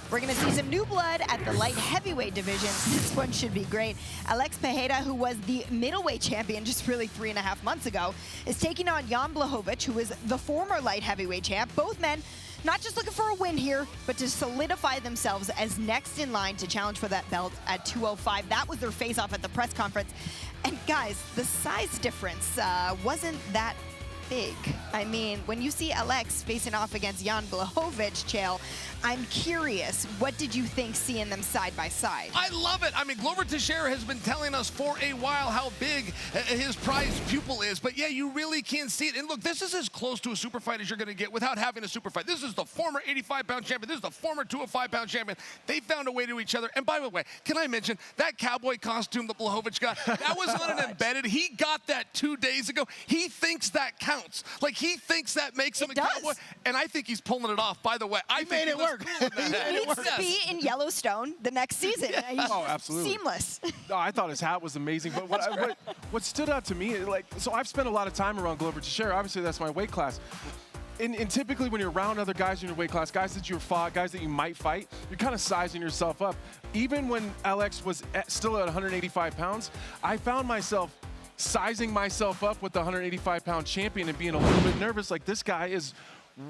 We're going to see some new blood at the light heavyweight division. This one should be great. Alex Pereira, who was the middleweight champion just really 3.5 months ago, is taking on Jan Blachowicz, who is the former light heavyweight champ. Both men not just looking for a win here, but to solidify themselves as next in line to challenge for that belt at 205. That was their face-off at the press conference. And guys, the size difference wasn't that big. I mean, when you see Alex facing off against Jan Blachowicz, Chael, I'm curious, what did you think seeing them side by side? I love it. I mean, Glover Teixeira has been telling us for a while how big his prize pupil is, but yeah, you really can see it. And look, this is as close to a super fight as you're going to get without having a super fight. This is the former 85-pound champion. This is the former 205-pound champion. They found a way to each other. And by the way, can I mention that cowboy costume that Blachowicz got? That was on an embedded. He got that 2 days ago. He thinks that counts. Like, he thinks that makes him a cowboy. And I think he's pulling it off, by the way. I think made it work. He needs to be in Yellowstone the next season. Oh, absolutely. Seamless. No, I thought his hat was amazing. But what stood out to me, like, so I've spent a lot of time around Glover Teixeira. Obviously, that's my weight class. And typically when you're around other guys in your weight class, guys that you've fought, guys that you might fight, you're kind of sizing yourself up. Even when Alex was still at 185 pounds, I found myself sizing myself up with the 185-pound champion and being a little bit nervous. Like, this guy is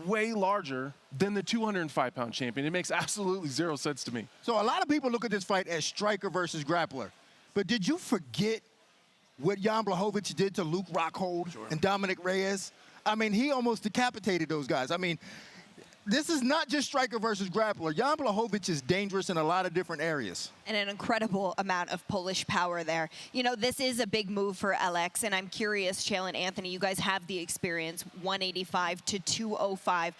way larger than the 205-pound champion. It makes absolutely zero sense to me. So a lot of people look at this fight as striker versus grappler. But did you forget what Jan Blachowicz did to Luke Rockhold and Dominic Reyes? I mean, he almost decapitated those guys. I mean, this is not just striker versus grappler. Jan Blachowicz is dangerous in a lot of different areas. And an incredible amount of Polish power there. You know, this is a big move for Alex, and I'm curious, Chael and Anthony, you guys have the experience, 185 to 205.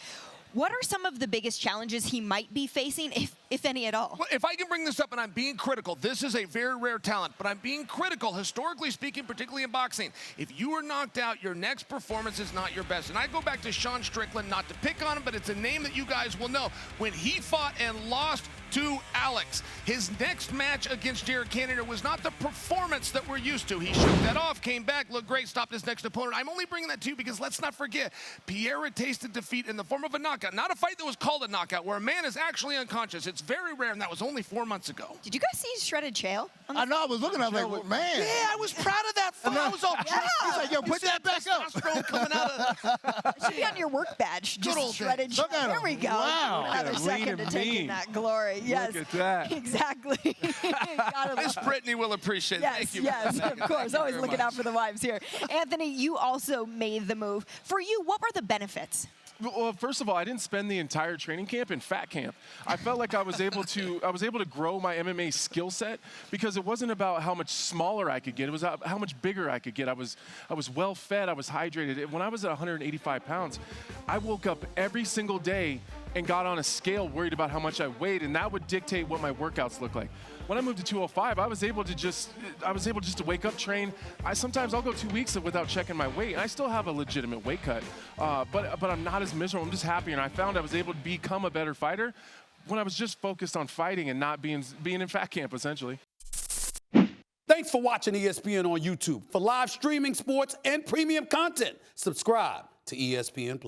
What are some of the biggest challenges he might be facing, if any at all? Well, if I can bring this up, and I'm being critical, this is a very rare talent, but I'm being critical, historically speaking, particularly in boxing. If you are knocked out, your next performance is not your best. And I go back to Sean Strickland, not to pick on him, but it's a name that you guys will know. When he fought and lost to Alex, his next match against Jared Cannonier was not the performance that we're used to. He shook that off, came back, looked great, stopped his next opponent. I'm only bringing that to you because let's not forget, Pereira tasted defeat in the form of a knockout. Not a fight that was called a knockout, where a man is actually unconscious. It's very rare, and that was only 4 months ago. Did you guys see shredded Chael? I know, I was looking at it like, well, man. Yeah, I was proud of that fight. I was all He's like, yo, put that back up. testosterone coming out of It should be on your work badge. Good old Just shredded Look Chael. at There him. we go. Wow. Another Lean second and to take in mean. that glory. Yes. Look at that. Exactly. Gotta Miss love it. Brittany will appreciate it. Yes, Thank you. yes, of course. Always very looking much. out for the wives here. Anthony, you also made the move. For you, what were the benefits? Well, first of all, I didn't spend the entire training camp in fat camp. I felt like I was able to grow my MMA skill set because it wasn't about how much smaller I could get. It was how much bigger I could get. I was well fed. I was hydrated. When I was at 185 pounds, I woke up every single day and got on a scale worried about how much I weighed, and that would dictate what my workouts look like. When I moved to 205, I was able just to wake up, train. Sometimes I'll go 2 weeks without checking my weight, and I still have a legitimate weight cut, but I'm not as miserable. I'm just happy, and I found I was able to become a better fighter when I was just focused on fighting and not being in fat camp, essentially. Thanks for watching ESPN on YouTube. For live streaming, sports, and premium content, subscribe to ESPN+.